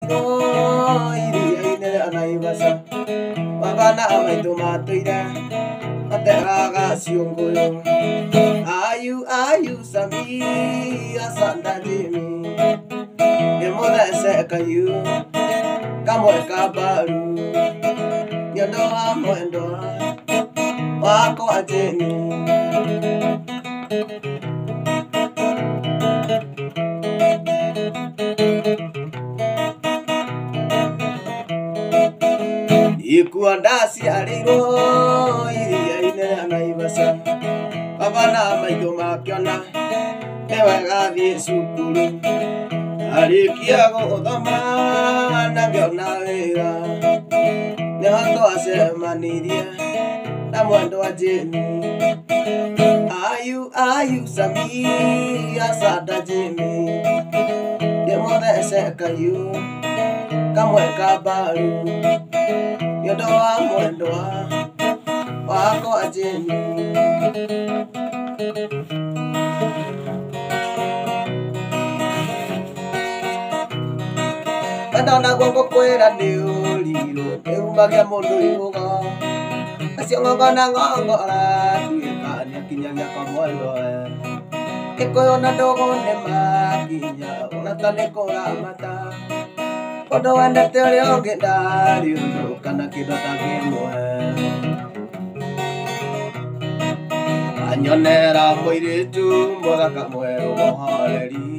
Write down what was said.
iria-inĩ rĩa Naivasha, magana maitũ matũire materaga ciũngũyũ. Ayu Samia Sanda Jimmy, ndĩmũthece kahiũ kamwe ka mbaru, nĩũndũ wa mwendwa wakwa Jimmy. Ikuo ndaciarĩirwo iria-inĩ rĩa Naivasha, baba na maitũ makĩona nĩ wega thiĩ cukuru, arĩkia gũthoma na ngĩona wĩra, nĩho twacemanirie na mwendwa Jimmy. Ayu Samia Sanda Jimmy, ndĩmũthece kahiũ kamwe ka mbaru, nĩũndũ wa mwendwa wakwa Jimmy. Wendo naguo ngũkwĩra nĩ ũrirũ, nĩumagia mũndũ ibugo, nacio ng'ongo na ng'ongora tuĩka nĩakinyagia kwa mwendwa. Gĩkũyũ na ndũgũ nĩmakinya, ona ta nĩ kũramata, ũndũ wendete ũrĩa ũngĩ ndariũndũka na kĩndũ ta kĩmwe. Anyonera mũirĩtu mũthaka mwerũ mũhoreri.